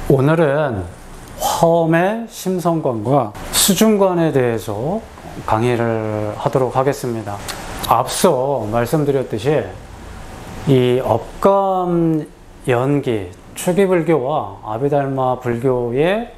오늘은 화엄의 심성관과 수중관에 대해서 강의를 하도록 하겠습니다. 앞서 말씀드렸듯이 이 업감연기, 초기불교와 아비달마 불교의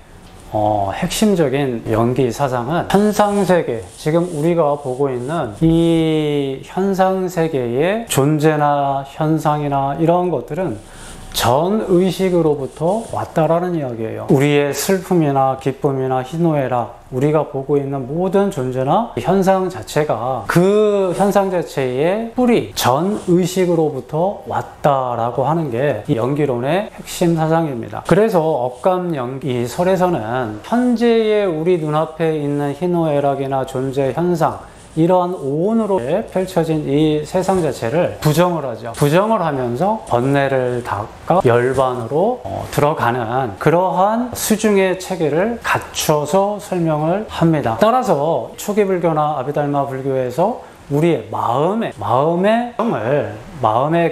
핵심적인 연기 사상은 현상세계, 지금 우리가 보고 있는 이 현상세계의 존재나 현상이나 이러한 것들은 전 의식으로부터 왔다라는 이야기예요. 우리의 슬픔이나 기쁨이나 희노애락, 우리가 보고 있는 모든 존재나 현상 자체가 그 현상 자체의 뿌리, 전 의식으로부터 왔다라고 하는 게 이 연기론의 핵심 사상입니다. 그래서 업감연기 설에서는 현재의 우리 눈앞에 있는 희노애락이나 존재 현상, 이러한 오온으로 펼쳐진 이 세상 자체를 부정을 하죠. 부정을 하면서 번뇌를 닦아 열반으로 들어가는 그러한 수중의 체계를 갖춰서 설명을 합니다. 따라서 초기불교나 아비달마 불교에서 우리의 마음의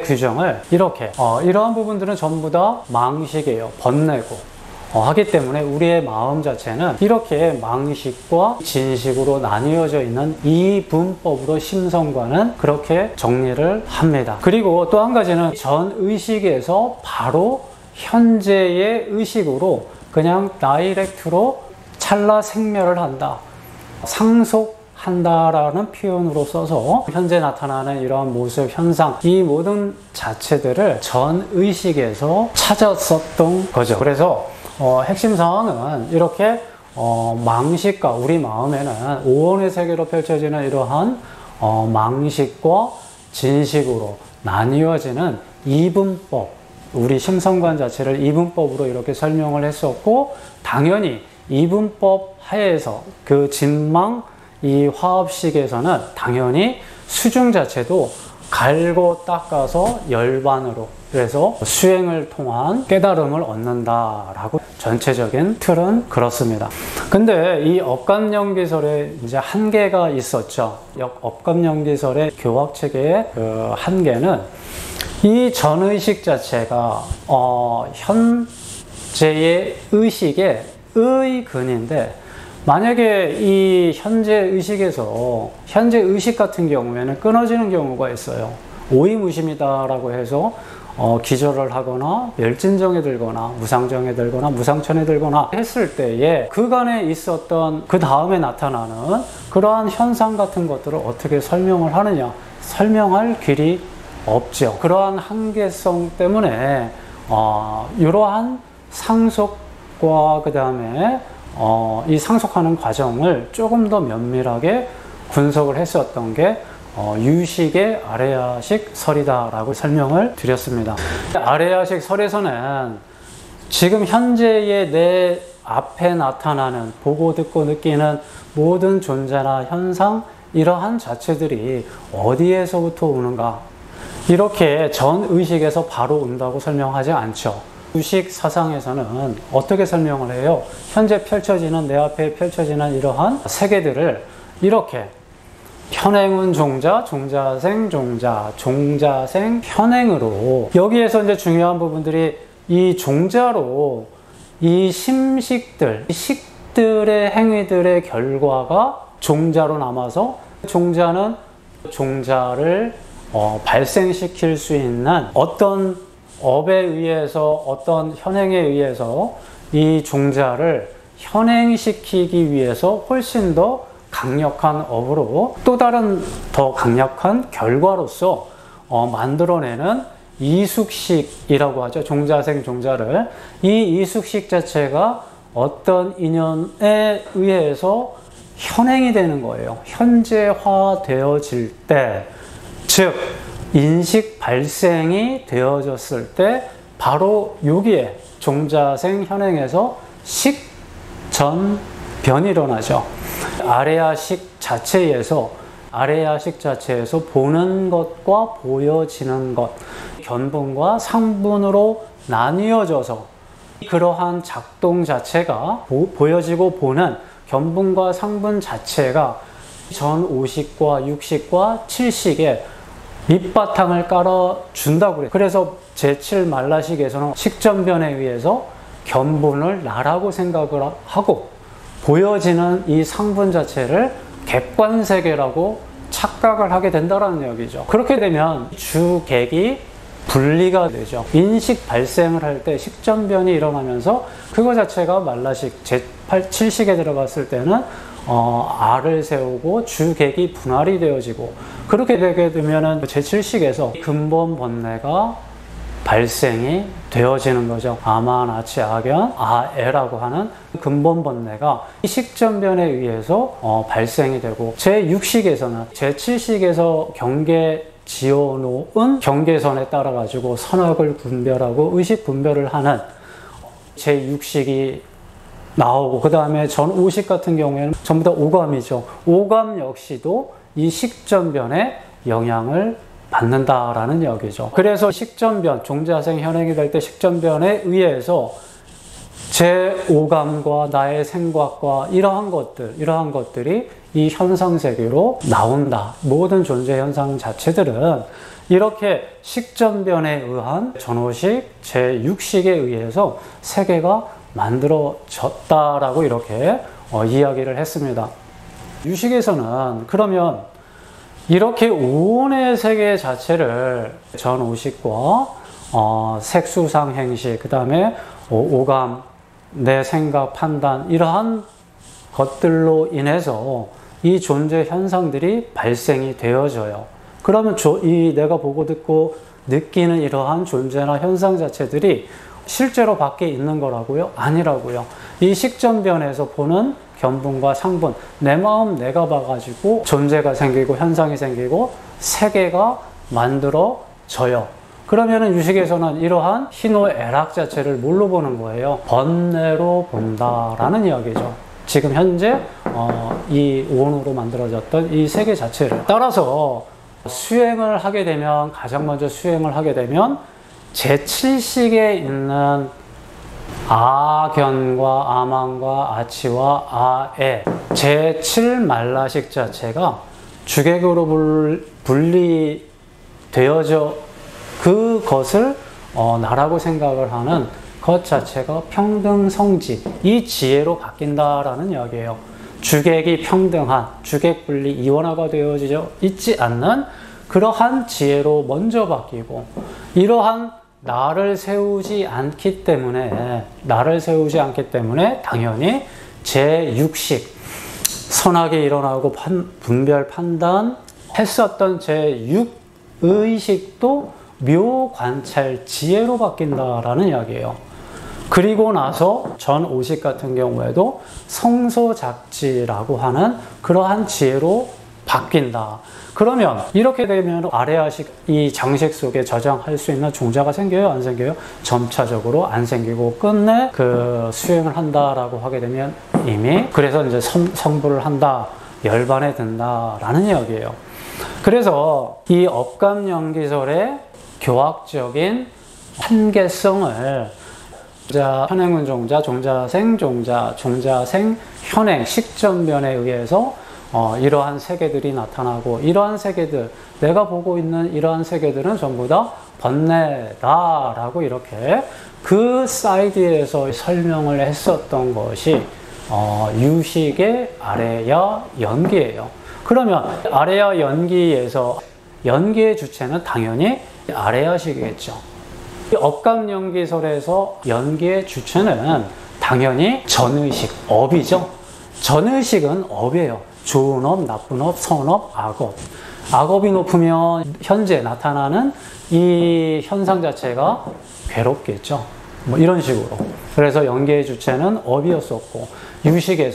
규정을 이렇게 이러한 부분들은 전부 다 망식이에요. 번뇌고 하기 때문에 우리의 마음 자체는 이렇게 망식과 진식으로 나뉘어져 있는 이분법으로 심성관은 그렇게 정리를 합니다. 그리고 또 한 가지는 전 의식에서 바로 현재의 의식으로 그냥 다이렉트로 찰나 생멸을 한다, 상속한다라는 표현으로 써서 현재 나타나는 이러한 모습, 현상, 이 모든 자체들을 전 의식에서 찾았었던 거죠. 그래서 핵심 사항은 이렇게 망식과 우리 마음에는 오온의 세계로 펼쳐지는 이러한 망식과 진식으로 나뉘어지는 이분법, 우리 심성관 자체를 이분법으로 이렇게 설명을 했었고, 당연히 이분법 하에서 그 진망 이 화합식에서는 당연히 수중 자체도 갈고 닦아서 열반으로, 그래서 수행을 통한 깨달음을 얻는다라고 전체적인 틀은 그렇습니다. 근데 이 업감연기설에 이제 한계가 있었죠. 업감연기설의 교학체계의 그 한계는 이 전의식 자체가 현재의 의식의 의근인데, 만약에 이 현재 의식에서 현재 의식 같은 경우에는 끊어지는 경우가 있어요. 오이무심이다라고 해서 기절을 하거나 멸진정에 들거나 무상정에 들거나 무상천에 들거나 했을 때에 그간에 있었던 그 다음에 나타나는 그러한 현상 같은 것들을 어떻게 설명을 하느냐, 설명할 길이 없죠. 그러한 한계성 때문에 이러한 상속과 그 다음에 이 상속하는 과정을 조금 더 면밀하게 분석을 했었던 게 유식의 아레야식 설이다라고 설명을 드렸습니다. 아레야식 설에서는 지금 현재의 내 앞에 나타나는 보고 듣고 느끼는 모든 존재나 현상, 이러한 자체들이 어디에서부터 오는가, 이렇게 전 의식에서 바로 온다고 설명하지 않죠. 유식 사상에서는 어떻게 설명을 해요? 현재 펼쳐지는, 내 앞에 펼쳐지는 이러한 세계들을 이렇게 현행은 종자, 종자생 종자, 종자생 현행으로, 여기에서 이제 중요한 부분들이 이 종자로 이 심식들, 식들의 행위들의 결과가 종자로 남아서, 종자는 종자를 발생시킬 수 있는 어떤 업에 의해서, 어떤 현행에 의해서 이 종자를 현행시키기 위해서 훨씬 더 강력한 업으로 또 다른 더 강력한 결과로서 만들어내는 이숙식이라고 하죠. 종자생 종자를. 이 이숙식 자체가 어떤 인연에 의해서 현행이 되는 거예요. 현재화되어질 때, 즉 인식 발생이 되어졌을 때 바로 여기에 종자생 현행에서 식전변이 일어나죠. 아레야식 자체에서 보는 것과 보여지는 것, 견분과 상분으로 나뉘어져서 그러한 작동 자체가 보여지고 보는 견분과 상분 자체가 전 오식과 육식과 칠식에 밑바탕을 깔아준다고 그래요. 그래서 제7말라식에서는 식전변에 의해서 견본을 나라고 생각을 하고 보여지는 이 상분 자체를 객관세계라고 착각을 하게 된다는 얘기죠. 그렇게 되면 주객이 분리가 되죠. 인식 발생을 할 때 식전변이 일어나면서 그거 자체가 말라식 제7식에 들어갔을 때는 알을 세우고 주객이 분할이 되어지고, 그렇게 되게 되면은 제7식에서 근본 번뇌가 발생이 되어지는 거죠. 아마나치 아견 아에라고 하는 근본 번뇌가 이 식전변에 의해서 발생이 되고, 제6식에서는 제7식에서 경계 지어놓은 경계선에 따라 가지고 선악을 분별하고 의식 분별을 하는 제6식이 나오고, 그 다음에 전 5식 같은 경우에는 전부 다 오감이죠. 오감 역시도 이 식전변에 영향을 받는다라는 얘기죠. 그래서 식전변, 종자생 현행이 될 때 식전변에 의해서 제 오감과 나의 생각과 이러한 것들이 이 현상세계로 나온다. 모든 존재 현상 자체들은 이렇게 식전변에 의한 전오식, 제6식에 의해서 세계가 만들어졌다라고 이렇게 이야기를 했습니다. 유식에서는 그러면 이렇게 오온의 세계 자체를 전오식과 색수상 행식, 그 다음에 오감, 내 생각, 판단, 이러한 것들로 인해서 이 존재 현상들이 발생이 되어져요. 그러면 이 내가 보고 듣고 느끼는 이러한 존재나 현상 자체들이 실제로 밖에 있는 거라고요? 아니라고요. 이 식전변에서 보는 견본과 상본, 내 마음 내가 봐가지고 존재가 생기고 현상이 생기고 세계가 만들어져요. 그러면은 유식에서는 이러한 희노애락 자체를 뭘로 보는 거예요? 번뇌로 본다라는 이야기죠. 지금 현재 이 오온으로 만들어졌던 이 세계 자체를 따라서 수행을 하게 되면, 가장 먼저 수행을 하게 되면 제7식에 있는 아견과 아망과 아치와 아에 제7말라식 자체가 주객으로 분리되어져 그것을 나라고 생각을 하는 것 자체가 평등성지, 이 지혜로 바뀐다라는 이야기예요. 주객이 평등한, 주객 분리 이원화가 되어져 있지 않는 그러한 지혜로 먼저 바뀌고, 이러한 나를 세우지 않기 때문에 당연히 제6식, 선악이 일어나고 분별 판단 했었던 제6의식도 묘관찰 지혜로 바뀐다라는 이야기예요. 그리고 나서 전 5식 같은 경우에도 성소작지라고 하는 그러한 지혜로 바뀐다. 그러면 이렇게 되면 아레아식 이 장식 속에 저장할 수 있는 종자가 생겨요? 안 생겨요? 점차적으로 안 생기고 끝내 그 수행을 한다라고 하게 되면 이미 그래서 이제 성불을 한다, 열반에 든다라는 이야기예요. 그래서 이 업감연기설의 교학적인 한계성을 현행은 종자, 종자생, 종자생, 현행, 식전변에 의해서 이러한 세계들이 나타나고, 이러한 세계들, 내가 보고 있는 이러한 세계들은 전부 다 번뇌다라고 이렇게 그 사이드에서 설명을 했었던 것이 유식의 아레야 연기예요. 그러면 아레야 연기에서 연기의 주체는 당연히 아레야식이겠죠. 업감연기설에서 연기의 주체는 당연히 전의식, 업이죠. 전의식은 업이에요. 좋은 업, 나쁜 업, 선업, 악업. 악업이 높으면 현재 나타나는 이 현상 자체가 괴롭겠죠. 뭐 이런 식으로. 그래서 연기의 주체는 업이었었고, 유식에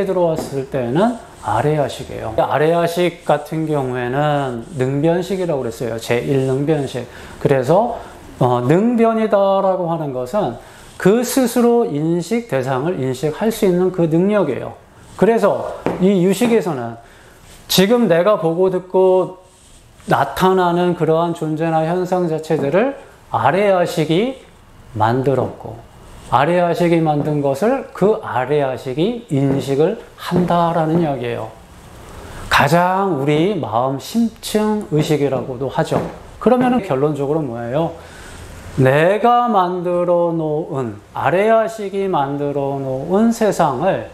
들어왔을 때는 아레야식이에요. 아레야식 같은 경우에는 능변식이라고 그랬어요. 제1능변식. 그래서 능변이다라고 하는 것은 그 스스로 인식 대상을 인식할 수 있는 그 능력이에요. 그래서 이 유식에서는 지금 내가 보고 듣고 나타나는 그러한 존재나 현상 자체들을 아레야식이 만들었고, 아레야식이 만든 것을 그 아레야식이 인식을 한다라는 이야기예요. 가장 우리 마음 심층 의식이라고도 하죠. 그러면 결론적으로 뭐예요? 내가 만들어 놓은, 아레아식이 만들어 놓은 세상을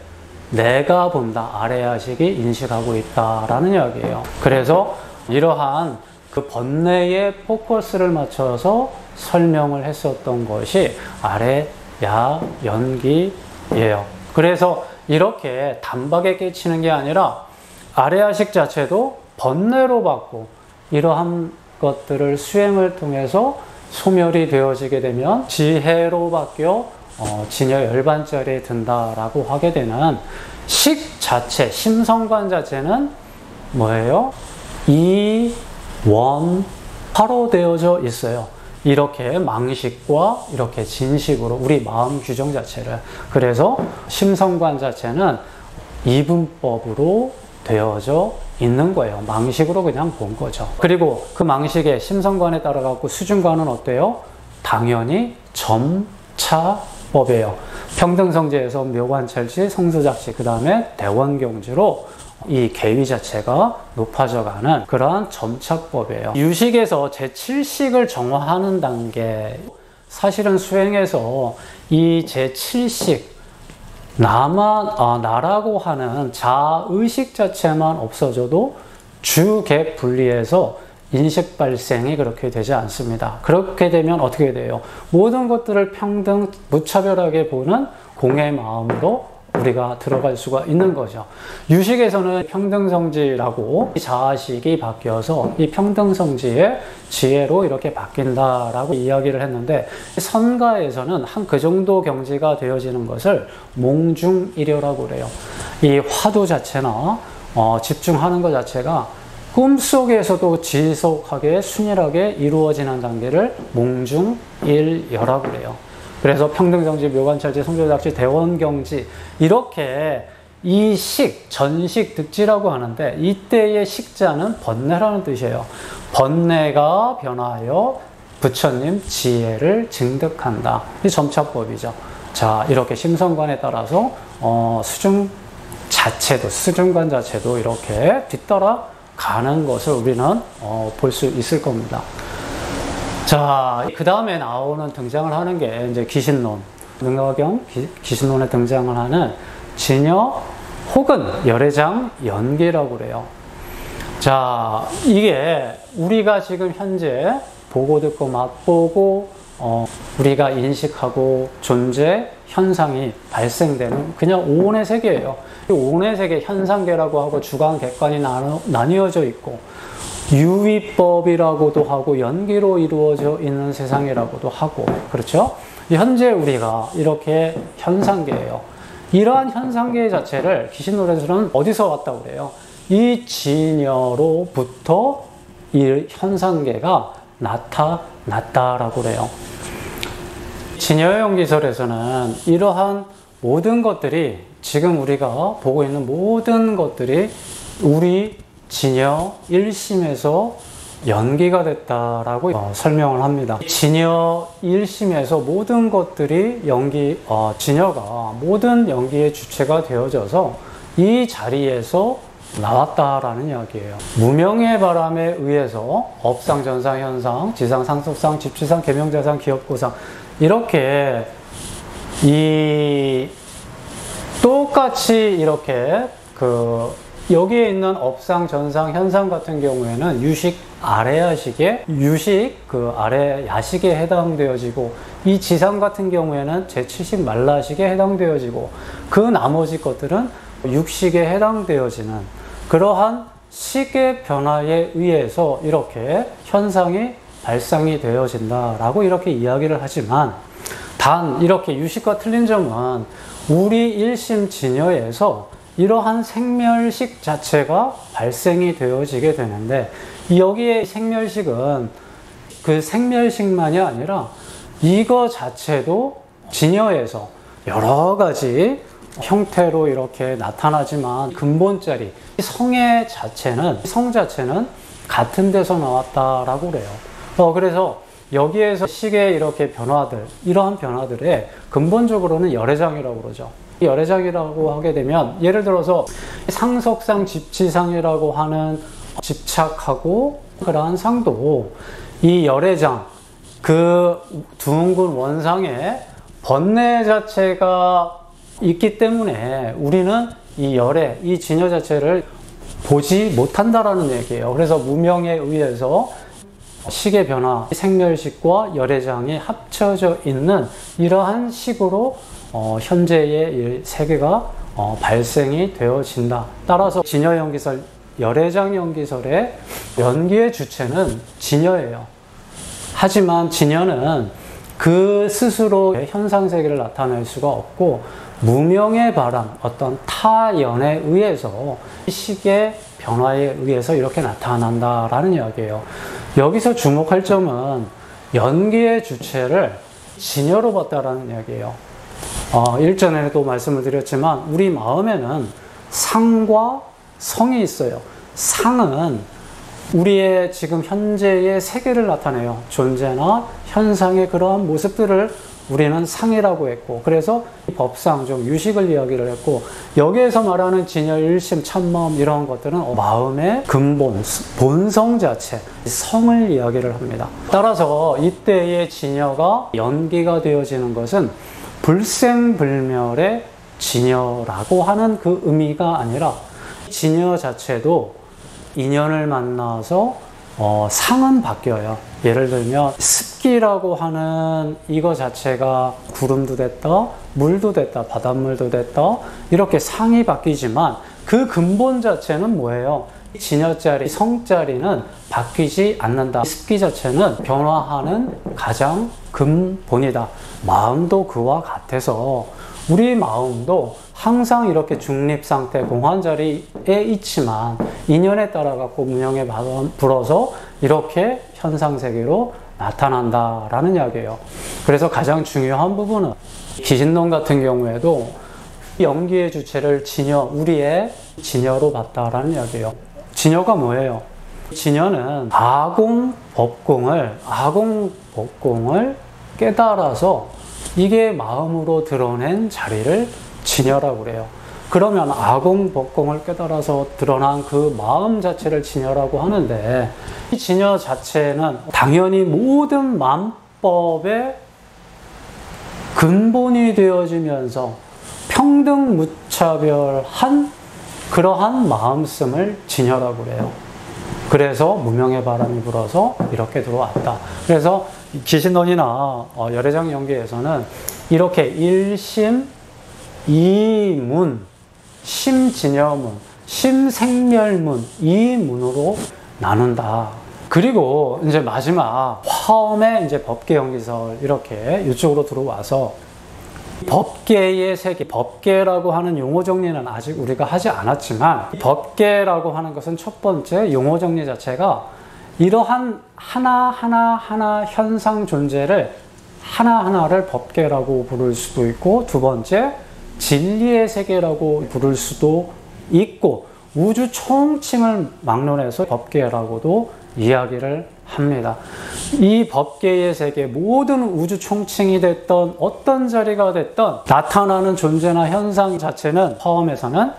내가 본다, 아레아식이 인식하고 있다라는 이야기예요. 그래서 이러한 그 번뇌에 포커스를 맞춰서 설명을 했었던 것이 아레야 연기예요. 그래서 이렇게 단박에 깨치는 게 아니라 아레아식 자체도 번뇌로 받고 이러한 것들을 수행을 통해서 소멸이 되어지게 되면 지혜로 바뀌어 진여 열반짜리에 든다라고 하게 되는 식 자체, 심성관 자체는 뭐예요? 이원화로 되어져 있어요. 이렇게 망식과 이렇게 진식으로 우리 마음 규정 자체를. 그래서 심성관 자체는 이분법으로 되어져 있는 거예요. 망식으로 그냥 본 거죠. 그리고 그 망식의 심성관에 따라 갖고 수준관은 어때요? 당연히 점차법이에요. 평등성지에서 묘관찰지, 성수작지, 그 다음에 대원경지로 이 계위 자체가 높아져가는 그러한 점차법이에요. 유식에서 제7식을 정화하는 단계, 사실은 수행에서 이 제7식, 나라고 하는 자의식 자체만 없어져도 주객 분리해서 인식 발생이 그렇게 되지 않습니다. 그렇게 되면 어떻게 돼요? 모든 것들을 평등, 무차별하게 보는 공의 마음으로 우리가 들어갈 수가 있는 거죠. 유식에서는 평등성지라고 자아식이 바뀌어서 이 평등성지의 지혜로 이렇게 바뀐다라고 이야기를 했는데, 선가에서는 한 그 정도 경지가 되어지는 것을 몽중일여라고 그래요. 이 화두 자체나 집중하는 것 자체가 꿈속에서도 지속하게 순일하게 이루어지는 단계를 몽중일여라고 그래요. 그래서 평등성지, 묘관찰지, 성조작지, 대원경지, 이렇게 이 식, 전식, 득지라고 하는데, 이때의 식자는 번뇌라는 뜻이에요. 번뇌가 변화하여 부처님 지혜를 증득한다. 이 점차법이죠. 자, 이렇게 심성관에 따라서 수중 자체도, 수중관 자체도 이렇게 뒤따라 가는 것을 우리는 볼 수 있을 겁니다. 자, 그 다음에 등장을 하는 게 이제 기신론. 능가경 기신론에 등장을 하는 진여 혹은 열애장 연기라고 그래요. 자, 이게 우리가 지금 현재 보고 듣고 맛보고 우리가 인식하고 존재 현상이 발생되는 그냥 오온의 세계예요. 이 오온의 세계 현상계라고 하고 주관, 객관이 나뉘어져 있고, 유의법이라고도 하고 연기로 이루어져 있는 세상이라고도 하고, 그렇죠? 현재 우리가 이렇게 현상계예요. 이러한 현상계 자체를 기신론에서는 어디서 왔다고 그래요? 이 진여로부터 이 현상계가 나타났다라고 그래요. 진여연기설에서는 이러한 모든 것들이, 지금 우리가 보고 있는 모든 것들이 우리 진여 1심에서 연기가 됐다라고 설명을 합니다. 진여 1심에서 모든 것들이 진여가 모든 연기의 주체가 되어져서 이 자리에서 나왔다라는 이야기예요. 무명의 바람에 의해서 업상, 전상, 현상, 지상, 상속상, 집지상, 계명자상, 기업고상, 이렇게 똑같이 이렇게 여기에 있는 업상, 전상, 현상 같은 경우에는 유식 아래야식에 아래야식에 해당되어지고, 이 지상 같은 경우에는 제7식 말라식에 해당되어지고, 그 나머지 것들은 육식에 해당되어지는 그러한 식의 변화에 의해서 이렇게 현상이 발생이 되어진다라고 이렇게 이야기를 하지만, 단 이렇게 유식과 틀린 점은 우리 1심 진여에서 이러한 생멸식 자체가 발생이 되어지게 되는데, 여기에 생멸식은 그 생멸식만이 아니라 이거 자체도 진여에서 여러 가지 형태로 이렇게 나타나지만 근본자리 성의 자체는, 성 자체는 같은 데서 나왔다라고 그래요. 그래서 여기에서 식의 이렇게 변화들, 이러한 변화들의 근본적으로는 열애장이라고 그러죠. 열애장이라고 하게 되면, 예를 들어서 상속상, 집지상이라고 하는 집착하고 그러한 상도 이 열애장, 그 둥근 원상에 번뇌 자체가 있기 때문에 우리는 이 열애, 이 진여 자체를 보지 못한다라는 얘기예요. 그래서 무명에 의해서 식의 변화, 생멸식과 열애장이 합쳐져 있는 이러한 식으로 현재의 이 세계가 발생이 되어진다. 따라서 진여연기설, 열애장연기설의 연기의 주체는 진여예요. 하지만 진여는 그 스스로 현상세계를 나타낼 수가 없고 무명의 바람, 어떤 타연에 의해서 식의 변화에 의해서 이렇게 나타난다라는 이야기예요. 여기서 주목할 점은 연기의 주체를 진여로 봤다라는 이야기예요. 일전에도 말씀을 드렸지만 우리 마음에는 상과 성이 있어요. 상은 우리의 지금 현재의 세계를 나타내요. 존재나 현상의 그러한 모습들을 우리는 상이라고 했고, 그래서 법상 좀 유식을 이야기를 했고, 여기에서 말하는 진여, 일심, 참마음 이런 것들은 마음의 근본, 본성 자체, 성을 이야기를 합니다. 따라서 이때의 진여가 연기가 되어지는 것은 불생불멸의 진여라고 하는 그 의미가 아니라 진여 자체도 인연을 만나서 상은 바뀌어요. 예를 들면 습기라고 하는 이거 자체가 구름도 됐다, 물도 됐다, 바닷물도 됐다, 이렇게 상이 바뀌지만 그 근본 자체는 뭐예요? 진여자리, 성자리는 바뀌지 않는다. 습기 자체는 변화하는 가장 근본이다. 마음도 그와 같아서 우리 마음도 항상 이렇게 중립상태, 공환자리에 있지만 인연에 따라 갖고 무명의 바람 불어서 이렇게 현상세계로 나타난다라는 이야기예요. 그래서 가장 중요한 부분은 기신론 같은 경우에도 연기의 주체를 진여, 우리의 진여로 봤다라는 이야기예요. 진여가 뭐예요? 진여는 아공법공을 깨달아서 이게 마음으로 드러낸 자리를 진여라고 그래요. 그러면 아공법공을 깨달아서 드러난 그 마음 자체를 진여라고 하는데, 이 진여 자체는 당연히 모든 만법의 근본이 되어지면서 평등 무차별한 그러한 마음씀을 진여라고 그래요. 그래서 무명의 바람이 불어서 이렇게 들어왔다. 그래서 기신론이나 열애장 연기에서는 이렇게 일심, 이문, 심진여문, 심생멸문, 이 문으로 나눈다. 그리고 이제 마지막 화엄의 이제 법계 연기설 이렇게 이쪽으로 들어와서 법계의 세계, 법계라고 하는 용어 정리는 아직 우리가 하지 않았지만, 법계라고 하는 것은 첫 번째 용어 정리 자체가 이러한 하나하나 현상 존재를 하나하나를 법계라고 부를 수도 있고, 두 번째 진리의 세계라고 부를 수도 있고, 우주 총칭을 막론해서 법계라고도 이야기를 합니다. 이 법계의 세계, 모든 우주 총칭이 됐던 어떤 자리가 됐던 나타나는 존재나 현상 자체는 화엄에서는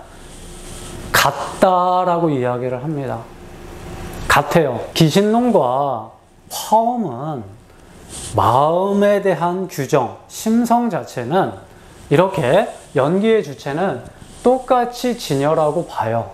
같다라고 이야기를 합니다. 같아요. 기신론과 화엄은 마음에 대한 규정, 심성 자체는 이렇게 연기의 주체는 똑같이 진여라고 봐요.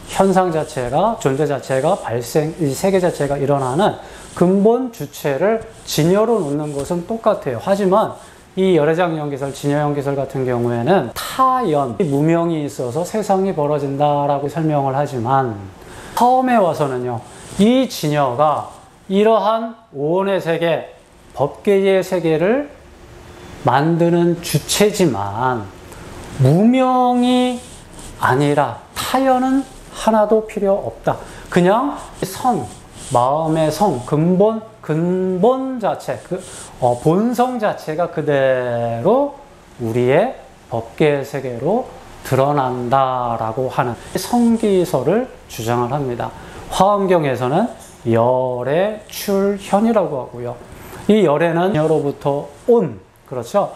현상 자체가, 존재 자체가 발생, 이 세계 자체가 일어나는 근본 주체를 진여로 놓는 것은 똑같아요. 하지만 이 열애장 연기설, 진여 연기설 같은 경우에는 타연, 무명이 있어서 세상이 벌어진다라고 설명을 하지만, 처음에 와서는요, 이 진여가 이러한 오온의 세계, 법계의 세계를 만드는 주체지만 무명이 아니라 타연은 하나도 필요 없다. 그냥 성, 마음의 성, 근본 자체, 본성 자체가 그대로 우리의 법계 세계로 드러난다라고 하는 성기설을 주장을 합니다. 화엄경에서는 열의 출현이라고 하고요. 이 열에는 진여로부터 온, 그렇죠?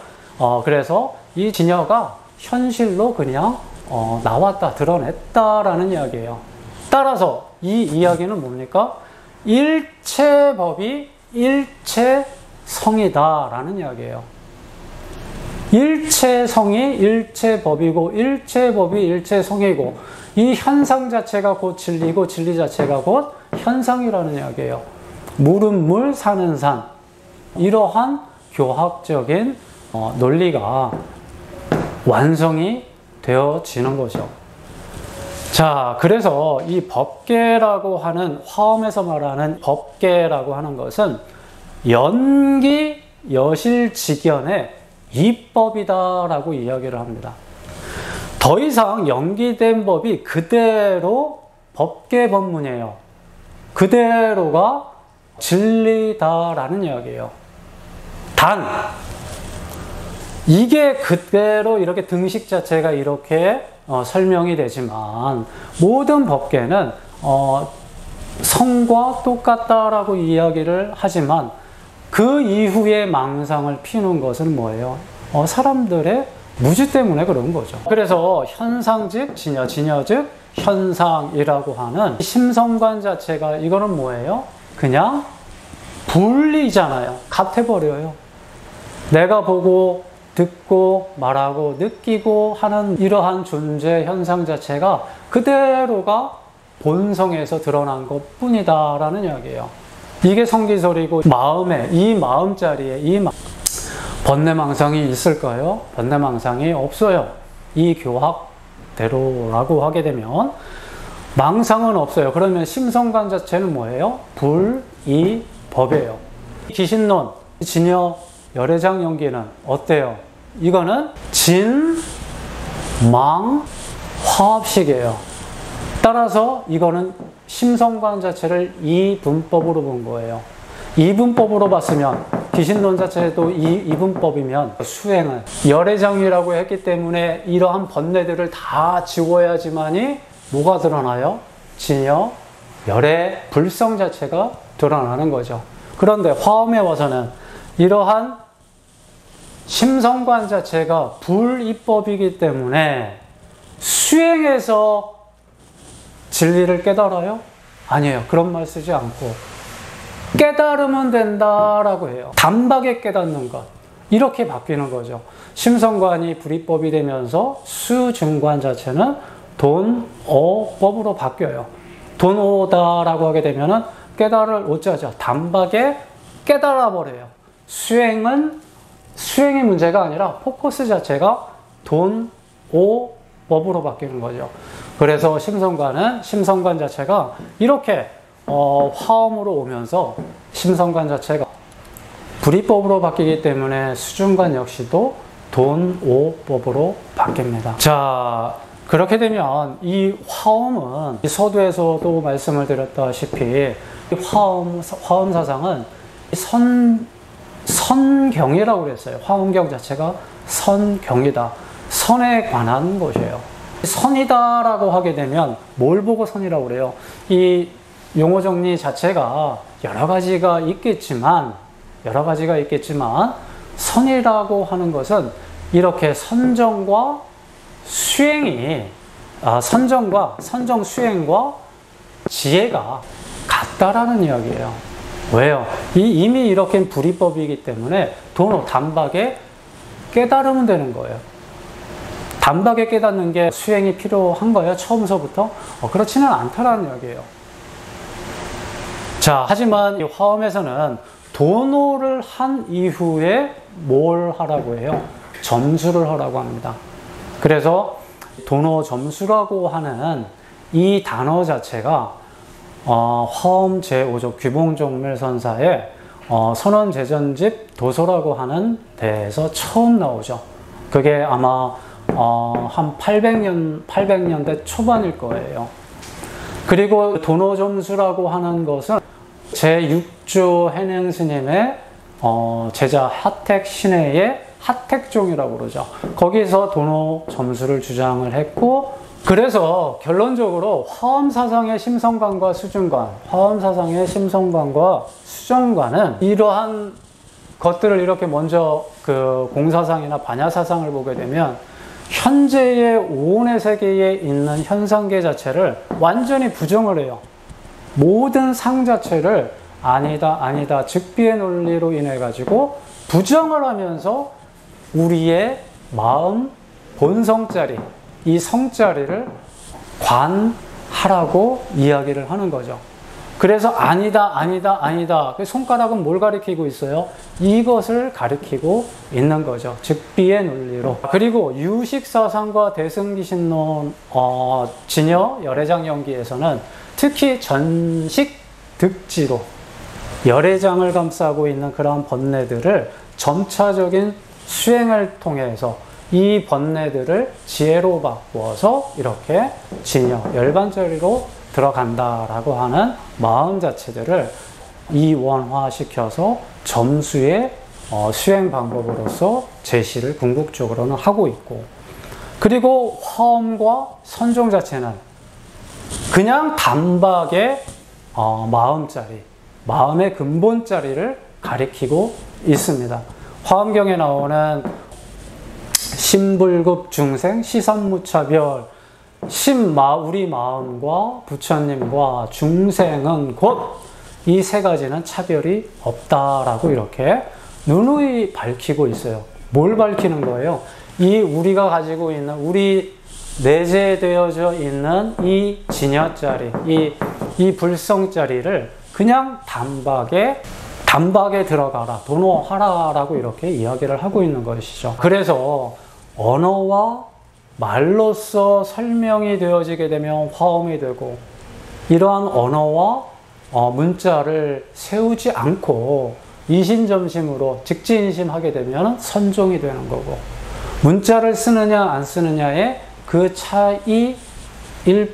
그래서 이 진여가 현실로 그냥 나왔다, 드러냈다라는 이야기예요. 따라서 이 이야기는 뭡니까? 일체법이 일체 성이다라는 이야기예요. 일체성이 일체법이고 일체법이 일체성이고 이 현상 자체가 곧 진리고 진리 자체가 곧 현상이라는 이야기예요. 물은 물, 산은 산. 이러한 교학적인 논리가 완성이 되어지는 거죠. 자, 그래서 이 법계라고 하는, 화엄에서 말하는 법계라고 하는 것은 연기 여실직연의 이법이다라고 이야기를 합니다. 더 이상 연기된 법이 그대로 법계 법문이에요. 그대로가 진리다라는 이야기예요. 단, 이게 그대로 이렇게 등식 자체가 이렇게 설명이 되지만 모든 법계는 성과 똑같다라고 이야기를 하지만 그 이후에 망상을 피우는 것은 뭐예요? 사람들의 무지 때문에 그런 거죠. 그래서 현상즉 진여, 진여즉 현상이라고 하는 심성관 자체가 이거는 뭐예요? 그냥 분리잖아요. 같아버려요. 내가 보고 듣고 말하고 느끼고 하는 이러한 존재 현상 자체가 그대로가 본성에서 드러난 것 뿐이다라는 이야기예요. 이게 성기설이고 마음에, 이 마음자리에 번뇌망상이 있을까요? 번뇌망상이 없어요. 이 교학대로라고 하게 되면 망상은 없어요. 그러면 심성관 자체는 뭐예요? 불이법이에요. 기신론, 진여, 열애장 연기는 어때요? 이거는 진, 망, 화합식이에요. 따라서 이거는 심성관 자체를 이분법으로 본 거예요. 이분법으로 봤으면 기신론 자체도 이분법이면 수행은 열애장이라고 했기 때문에 이러한 번뇌들을 다 지워야지만이 뭐가 드러나요? 진여, 열애, 불성 자체가 드러나는 거죠. 그런데 화엄에 와서는 이러한 심성관 자체가 불이법이기 때문에 수행해서 진리를 깨달아요? 아니에요. 그런 말 쓰지 않고 깨달으면 된다라고 해요. 단박에 깨닫는 것. 이렇게 바뀌는 거죠. 심성관이 불이법이 되면서 수증관 자체는 돈오법으로 바뀌어요. 돈오다라고 하게 되면은 깨달을 오자죠. 단박에 깨달아버려요. 수행의 문제가 아니라 포커스 자체가 돈오법으로 바뀌는 거죠. 그래서 심성관 자체가 이렇게 화엄으로 오면서 심성관 자체가 불이법으로 바뀌기 때문에 수중관 역시도 돈오법으로 바뀝니다. 자, 그렇게 되면 이 화엄은 서두에서도 말씀을 드렸다시피 화엄 사상은 선경이라고 그랬어요. 화엄경 자체가 선경이다. 선에 관한 것이에요. 선이다라고 하게 되면 뭘 보고 선이라고 그래요? 이 용어 정리 자체가 여러 가지가 있겠지만 선이라고 하는 것은 이렇게 선정 수행과 지혜가 같다라는 이야기예요. 왜요? 이미 이렇게 불이법이기 때문에 단박에 깨달으면 되는 거예요. 단박에 깨닫는 게 수행이 필요한 거예요? 처음서부터? 그렇지는 않다라는 이야기예요. 자, 하지만 이 화엄에서는 도노를 한 이후에 뭘 하라고 해요? 점수를 하라고 합니다. 그래서 도노 점수라고 하는 이 단어 자체가 화엄 제5조 귀봉종밀선사의 선원제전집 도서라고 하는 데에서 처음 나오죠. 그게 아마 한 800년대 초반일 거예요. 그리고 도노점수라고 하는 것은 제6조 해능스님의 제자 하택신해의 하택종이라고 그러죠. 거기서 도노점수를 주장을 했고, 그래서 결론적으로 화엄사상의 심성관과 수정관은 이러한 것들을 이렇게 먼저 그 공사상이나 반야사상을 보게 되면 현재의 오온의 세계에 있는 현상계 자체를 완전히 부정을 해요. 모든 상 자체를 아니다, 아니다, 즉비의 논리로 인해 가지고 부정을 하면서 우리의 마음 본성자리, 이 성자리를 관하라고 이야기를 하는 거죠. 그래서 아니다, 아니다, 아니다. 손가락은 뭘 가리키고 있어요? 이것을 가리키고 있는 거죠. 즉비의 논리로. 그리고 유식사상과 대승기신론, 진여 열애장 연기에서는 특히 전식 득지로 열애장을 감싸고 있는 그러한 번뇌들을 점차적인 수행을 통해서 이 번뇌들을 지혜로 바꾸어서 이렇게 진여, 열반자리로 들어간다라고 하는 마음 자체들을 이원화시켜서 점수의 수행 방법으로서 제시를 궁극적으로는 하고 있고, 그리고 화엄과 선종 자체는 그냥 단박에 마음자리, 마음의 근본자리를 가리키고 있습니다. 화엄경에 나오는 심불급 중생 시선무차별, 우리 마음과 부처님과 중생은 곧 이 세 가지는 차별이 없다라고 이렇게 누누이 밝히고 있어요. 뭘 밝히는 거예요? 이 우리가 가지고 있는, 우리 내재되어져 있는 이 진여자리, 이 불성자리를 그냥 단박에 들어가라, 도노하라라고 이렇게 이야기를 하고 있는 것이죠. 그래서 언어와 말로써 설명이 되어지게 되면 화엄이 되고, 이러한 언어와 문자를 세우지 않고 이심점심으로 직지인심하게 되면 선종이 되는 거고, 문자를 쓰느냐 안 쓰느냐의 그 차이일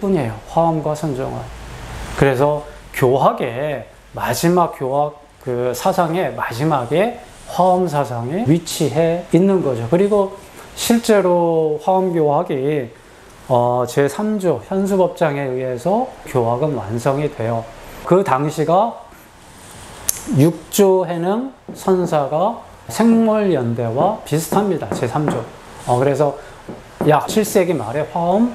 뿐이에요. 화엄과 선종은. 그래서 교학의 마지막 그 사상의 마지막에 화엄 사상이 위치해 있는 거죠. 그리고 실제로 화엄교학이 제3조 현수법장에 의해서 교학은 완성이 돼요. 그 당시가 6조 해능 선사가 생물연대와 비슷합니다. 제3조. 그래서 약 7세기 말에 화엄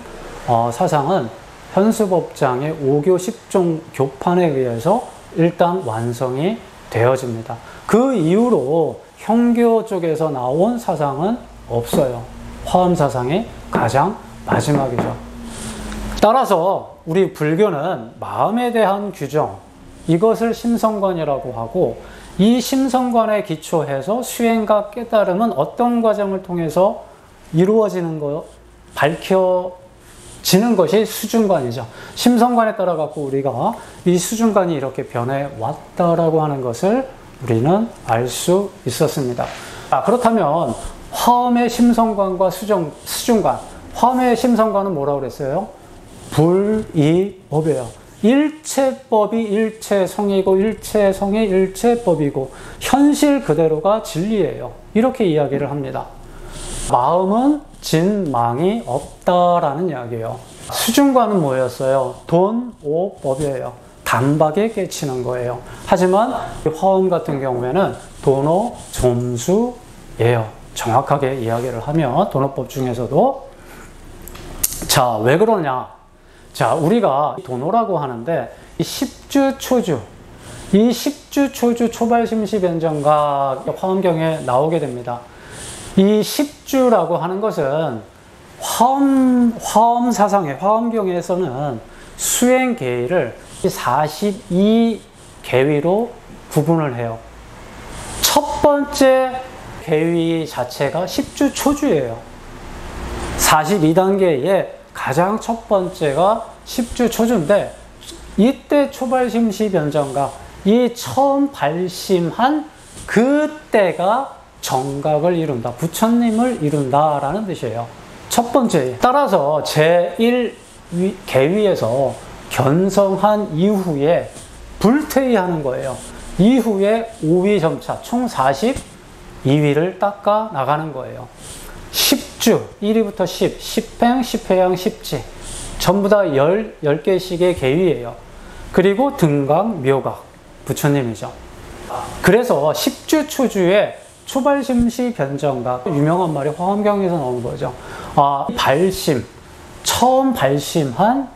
사상은 현수법장의 5교 10종 교판에 의해서 일단 완성이 되어집니다. 그 이후로 형교 쪽에서 나온 사상은 없어요. 화엄 사상이 가장 마지막이죠. 따라서 우리 불교는 마음에 대한 규정, 이것을 심성관이라고 하고, 이 심성관에 기초해서 수행과 깨달음은 어떤 과정을 통해서 이루어지는 거, 밝혀지는 것이 수중관이죠. 심성관에 따라 갖고 우리가 이 수중관이 이렇게 변해 왔다라고 하는 것을 우리는 알 수 있었습니다. 그렇다면 화엄의 심성관과 수중관, 화엄의 심성관은 뭐라고 그랬어요? 불이법이에요. 일체법이 일체성이고, 일체성이 일체법이고, 현실 그대로가 진리예요. 이렇게 이야기를 합니다. 마음은 진망이 없다라는 이야기예요. 수중관은 뭐였어요? 돈오법이에요. 단박에 깨치는 거예요. 하지만 화엄 같은 경우에는 도노 점수예요. 정확하게 이야기를 하면 도노법 중에서도. 자, 왜 그러냐? 자, 우리가 도노라고 하는데 이 10주 초주, 이 10주 초주 초발심시변정각 화엄경에 나오게 됩니다. 이 10주라고 하는 것은 화엄 사상의 화엄경에서는 수행 계위를 42계위로 구분을 해요. 첫 번째 계위 자체가 10주 초주예요. 42단계의 가장 첫 번째가 10주 초주인데, 이때 초발심시변정각, 이 처음 발심한 그때가 정각을 이룬다, 부처님을 이룬다라는 뜻이에요. 첫 번째. 따라서 제1계위에서 견성한 이후에 불퇴위하는 거예요. 이후에 5위 점차 총 42위를 닦아 나가는 거예요. 10주, 1위부터 10, 10행, 10회양, 10지. 전부 다 10개씩의 계위예요. 그리고 등각, 묘각, 부처님이죠. 그래서 10주 초주에 초발심시 변정각, 유명한 말이 화엄경에서 나온 거죠. 처음 발심한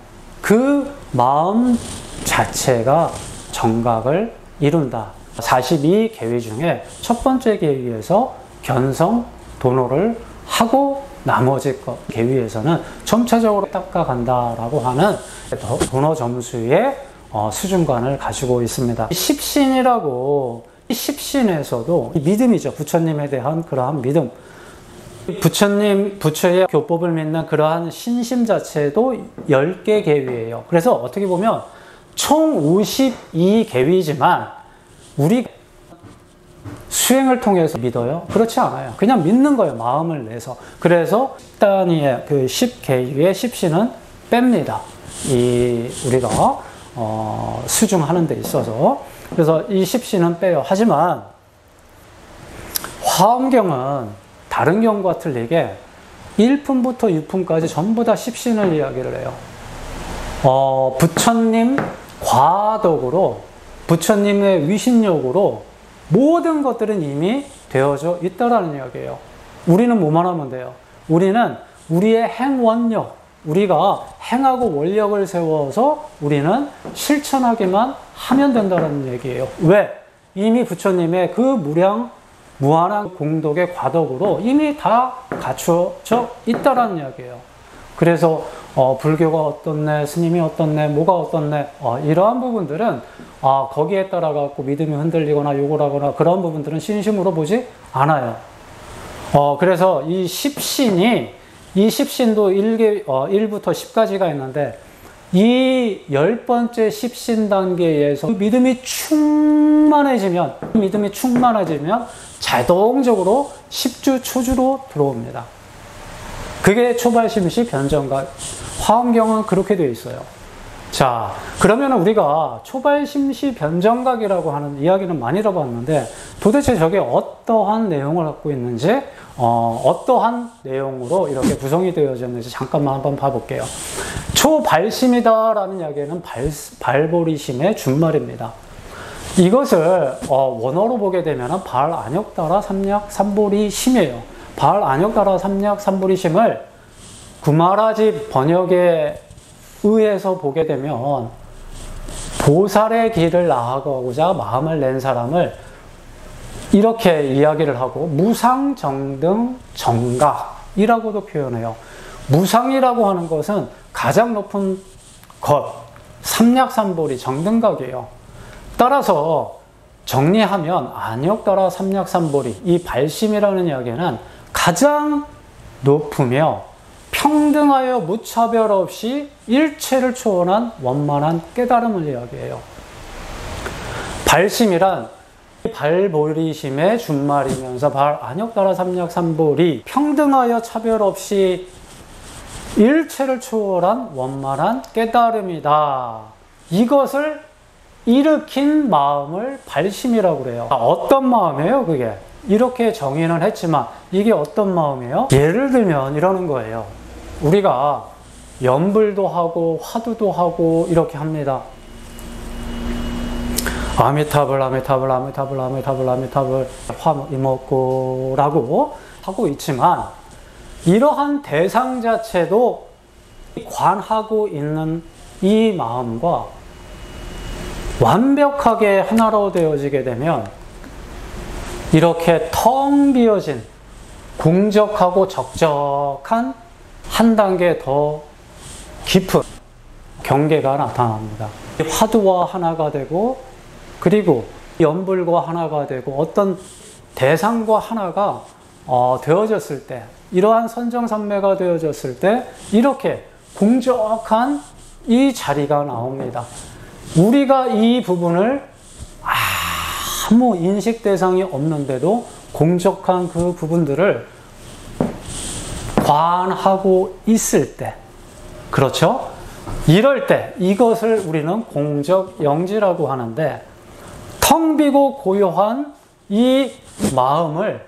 그 마음 자체가 정각을 이룬다. 42계위 중에 첫 번째 계위에서 견성, 도노를 하고 나머지 계위에서는 점차적으로 닦아간다라고 하는 도노 점수의 수준관을 가지고 있습니다. 십신이라고, 이 십신에서도 믿음이죠. 부처님에 대한 그러한 믿음. 부처님, 부처의 교법을 믿는 그러한 신심 자체도 10개 계위예요. 그래서 어떻게 보면 총 52계위지만 우리 수행을 통해서 믿어요? 그렇지 않아요. 그냥 믿는 거예요. 마음을 내서. 그래서 단위의 그 10계위의 십신은 뺍니다. 우리가 수중하는 데 있어서. 그래서 이 십신은 빼요. 하지만 화엄경은 다른 경과 틀리게 1품부터 6품까지 전부 다 십신을 이야기를 해요. 부처님 과덕으로, 부처님의 위신력으로 모든 것들은 이미 되어져 있다라는 이야기예요. 우리는 뭐만 하면 돼요? 우리는 우리의 행원력, 우리가 행하고 원력을 세워서 우리는 실천하기만 하면 된다는 얘기예요. 왜? 이미 부처님의 그 무한한 공덕의 과덕으로 이미 다 갖춰져 있다라는 이야기예요. 그래서 불교가 어떻네, 스님이 어떻네, 뭐가 어떻네, 이러한 부분들은 거기에 따라 갖고 믿음이 흔들리거나 욕을 하거나 그런 부분들은 신심으로 보지 않아요. 그래서 이 십신도 1부터 10까지가 있는데 이 10번째 십신 단계에서 믿음이 충만해지면 자동적으로 10주 초주로 들어옵니다. 그게 초발심시 변정각. 화엄경은 그렇게 되어 있어요. 자, 그러면 우리가 초발심시 변정각이라고 하는 이야기는 많이 들어봤는데 도대체 저게 어떠한 내용을 갖고 있는지, 어떠한 내용으로 이렇게 구성이 되어졌는지 잠깐만 한번 봐볼게요. 초발심이다라는 이야기는 발보리심의 준말입니다. 이것을 원어로 보게 되면 발안역따라 삼약 삼보리심이에요. 발안역따라 삼약 삼보리심을 구마라집 번역에 의해서 보게 되면 보살의 길을 나아가고자 마음을 낸 사람을 이렇게 이야기를 하고 무상정등 정각이라고도 표현해요. 무상이라고 하는 것은 가장 높은 것, 삼약삼보리 정등각이에요. 따라서 정리하면 안역따라 삼약삼보리, 이 발심이라는 이야기는 가장 높으며 평등하여 무차별 없이 일체를 초월한 원만한 깨달음을 이야기해요. 발심이란 발보리심의 준말이면서 안역따라 삼약삼보리, 평등하여 차별 없이 일체를 초월한 원만한 깨달음이다. 이것을 일으킨 마음을 발심이라고 그래요. 어떤 마음이에요, 그게? 이렇게 정의는 했지만 이게 어떤 마음이에요? 예를 들면 이러는 거예요. 우리가 연불도 하고 화두도 하고 이렇게 합니다. 아미타불 아미타불 아미타불 아미타불 아미타불 화 이먹고라고 하고 있지만 이러한 대상 자체도 관하고 있는 이 마음과 완벽하게 하나로 되어지게 되면 이렇게 텅 비어진 공적하고 적적한 한 단계 더 깊은 경계가 나타납니다. 화두와 하나가 되고 그리고 연불과 하나가 되고 어떤 대상과 하나가 되어졌을 때, 이러한 선정산매가 되어졌을 때 이렇게 공적한 이 자리가 나옵니다. 우리가 이 부분을 아무 인식 대상이 없는데도 공적한 그 부분들을 관하고 있을 때, 그렇죠? 이럴 때 이것을 우리는 공적영지라고 하는데, 텅 비고 고요한 이 마음을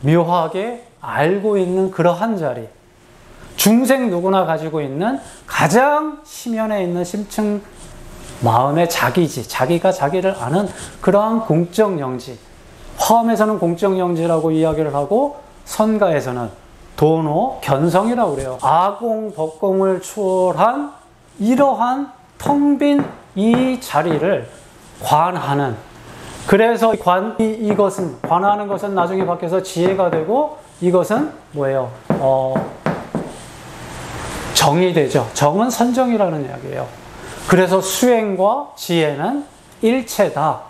묘하게 알고 있는 그러한 자리, 중생 누구나 가지고 있는 가장 심연에 있는 심층 마음의 자기지, 자기가 자기를 아는 그러한 공적영지. 화엄에서는 공적영지라고 이야기를 하고 선가에서는 도노, 견성이라고 그래요. 아공, 법공을 초월한 이러한 텅 빈 이 자리를 관하는. 그래서 이것은, 관하는 것은 나중에 바뀌어서 지혜가 되고, 이것은 뭐예요? 정이 되죠. 정은 선정이라는 이야기예요. 그래서 수행과 지혜는 일체다.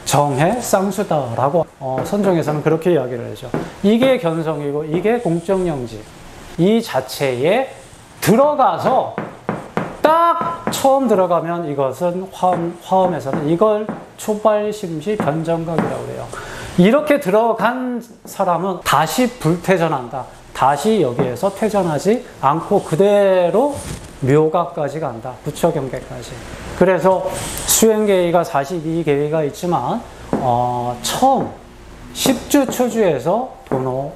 정해 쌍수다라고 선종에서는 그렇게 이야기를 하죠. 이게 견성이고 이게 공적영지. 이 자체에 들어가서 딱 처음 들어가면 이것은 화엄에서는 이걸 초발심시 변정각이라고 해요. 이렇게 들어간 사람은 다시 불퇴전한다. 다시 여기에서 퇴전하지 않고 그대로 묘각까지 간다. 부처경계까지. 그래서 수행계의가 42계의가 있지만 처음 10주 초주에서 도노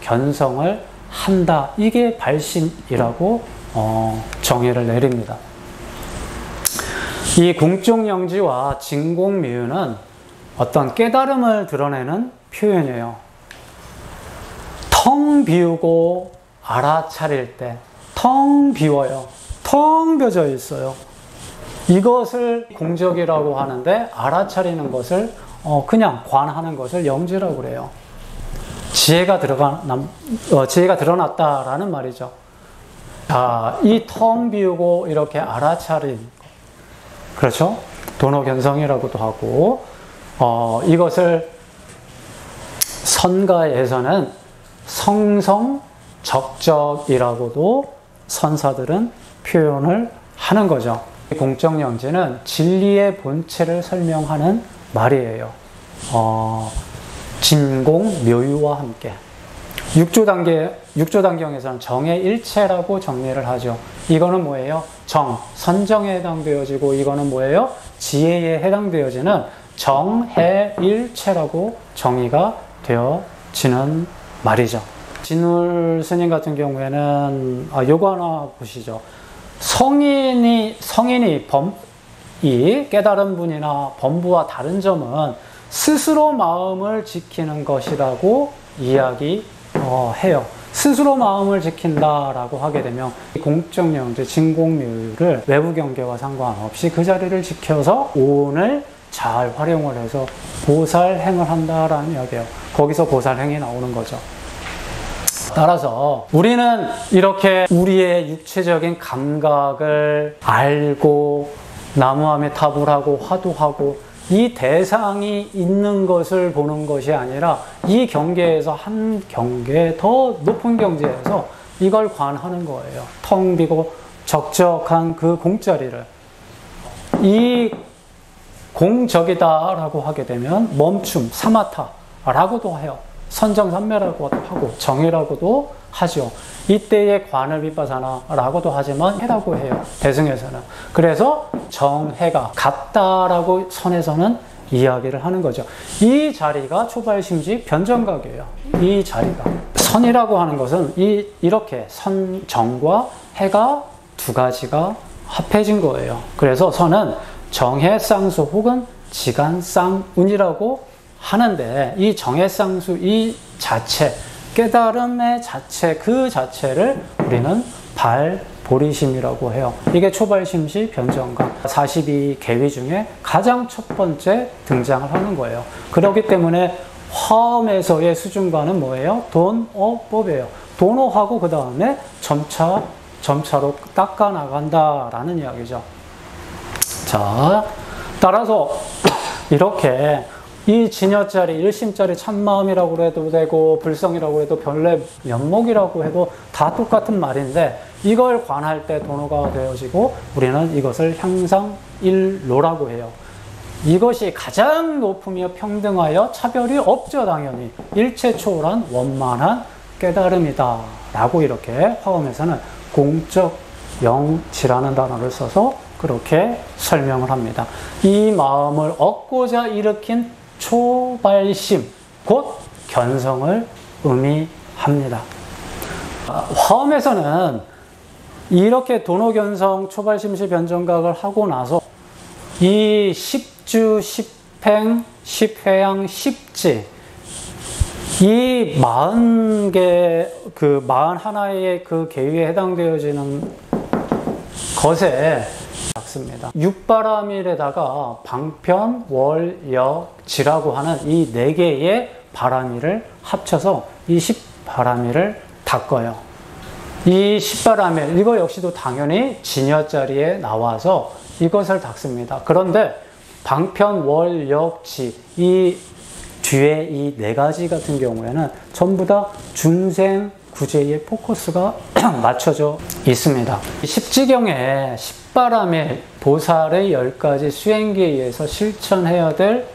견성을 한다. 이게 발심이라고 정의를 내립니다. 이 공적영지와 진공미유는 어떤 깨달음을 드러내는 표현이에요. 텅 비우고 알아차릴 때 텅 비워요. 텅 벼져 있어요. 이것을 공적이라고 하는데 알아차리는 것을 그냥 관하는 것을 영지라고 그래요. 지혜가 드러났다라는 말이죠. 자, 이 텅 비우고 이렇게 알아차린, 그렇죠? 도노견성이라고도 하고, 이것을 선가에서는 성성적적이라고도 선사들은 표현을 하는 거죠. 공적영지는 진리의 본체를 설명하는 말이에요. 진공묘유와 함께. 육조단경에서는 정의 일체라고 정리를 하죠. 이거는 뭐예요? 선정에 해당되어지고, 이거는 뭐예요? 지혜에 해당되어지는 정해일체라고 정의가 되어지는 말이죠. 진울 스님 같은 경우에는, 요거 하나 보시죠. 성인이 이 깨달은 분이나 범부와 다른 점은 스스로 마음을 지키는 것이라고 이야기해요. 스스로 마음을 지킨다라고 하게 되면 공적영지, 진공묘유를 외부 경계와 상관없이 그 자리를 지켜서 오온을 잘 활용을 해서 보살행을 한다라는 이야기예요. 거기서 보살행이 나오는 거죠. 따라서 우리는 이렇게 우리의 육체적인 감각을 알고 나무아미타불하고 화두하고 이 대상이 있는 것을 보는 것이 아니라 이 경계에서 한 경계 더 높은 경지에서 이걸 관하는 거예요. 텅 비고 적적한 그 공자리를. 이 공적이다라고 하게 되면 멈춤, 사마타라고도 해요. 선정산매라고도 하고 정이라고도 하죠. 이때의 관을 빗바사나라고도 하지만 해라고 해요. 대승에서는. 그래서 정해가 같다라고 선에서는 이야기를 하는 거죠. 이 자리가 초발심지 변정각이에요. 이 자리가. 선이라고 하는 것은 이렇게 선, 정과 해가 두 가지가 합해진 거예요. 그래서 선은 정해쌍수 혹은 지간쌍운이라고 하는데, 이 정해쌍수 이 자체, 깨달음의 자체, 그 자체를 우리는 발보리심이라고 해요. 이게 초발심시 변정각 42계위 중에 가장 첫 번째 등장을 하는 거예요. 그렇기 때문에 화엄에서의 수준과는 뭐예요? 돈어법이에요. 돈어하고 그 다음에 점차로 닦아 나간다라는 이야기죠. 자, 따라서 이렇게 이 진여짜리, 일심짜리 참마음이라고 해도 되고 불성이라고 해도 별내 면목이라고 해도 다 똑같은 말인데, 이걸 관할 때 도노가 되어지고 우리는 이것을 향상일로라고 해요. 이것이 가장 높으며 평등하여 차별이 없죠. 당연히 일체 초월한 원만한 깨달음이다 라고 이렇게 화엄에서는 공적영지라는 단어를 써서 그렇게 설명을 합니다. 이 마음을 얻고자 일으킨 초발심, 곧 견성을 의미합니다. 화엄에서는 이렇게 도노견성 초발심시 변정각을 하고 나서 이 10주, 10행, 10회양, 10지 이 40개, 그 41의 그 계위에 해당되어지는 것에 닦습니다. 육바라밀에다가 방편, 월, 역, 지라고 하는 이 네 개의 바라밀을 합쳐서 이 십바라밀을 닦아요. 이 십바라밀, 이거 역시도 당연히 진여자리에 나와서 이것을 닦습니다. 그런데 방편, 월, 역, 지, 이 뒤에 이 네 가지 같은 경우에는 전부 다 중생 구제의 포커스가 맞춰져 있습니다. 십지경에 십바라밀 보살의 10가지 수행기에 의해서 실천해야 될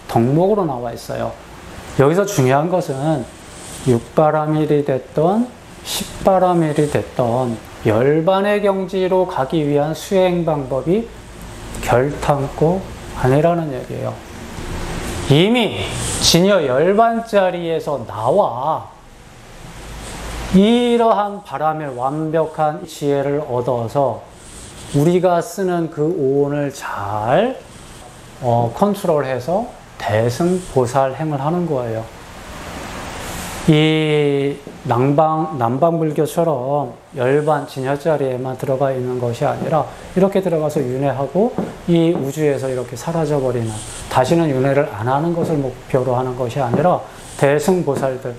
덕목으로 나와 있어요. 여기서 중요한 것은 육바라밀이 됐던 십바라밀이 됐던 열반의 경지로 가기 위한 수행 방법이 결탄코 아니라는 얘기예요. 이미 진여 열반짜리에서 나와 이러한 바람의 완벽한 지혜를 얻어서 우리가 쓰는 그 오온을 잘 컨트롤해서 대승보살행을 하는 거예요. 이 남방불교처럼 열반 진여자리에만 들어가 있는 것이 아니라 이렇게 들어가서 윤회하고 이 우주에서 이렇게 사라져버리는, 다시는 윤회를 안 하는 것을 목표로 하는 것이 아니라 대승보살들,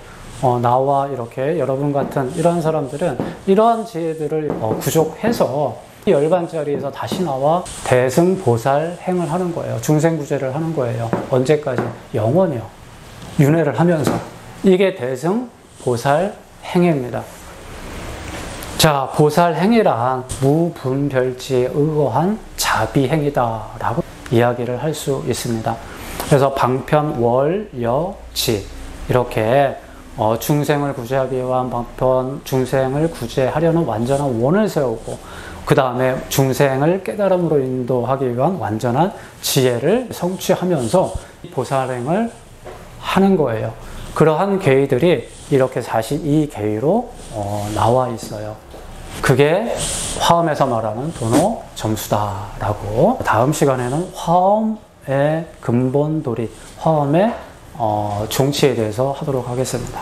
나와 이렇게 여러분 같은 이러한 사람들은 이러한 지혜들을 구족해서 열반자리에서 다시 나와 대승보살 행을 하는 거예요. 중생구제를 하는 거예요. 언제까지? 영원히요. 윤회를 하면서. 이게 대승보살 행입니다. 자, 보살 행이란 무분별지에 의거한 자비행이다라고 이야기를 할 수 있습니다. 그래서 방편, 월, 역, 지 이렇게 중생을 구제하기 위한 방편, 중생을 구제하려는 완전한 원을 세우고 그 다음에 중생을 깨달음으로 인도하기 위한 완전한 지혜를 성취하면서 보살행을 하는 거예요. 그러한 계의들이 이렇게 42계의로 나와 있어요. 그게 화엄에서 말하는 도노 점수다라고. 다음 시간에는 화엄의 근본도리, 화엄의 종치에 대해서 하도록 하겠습니다.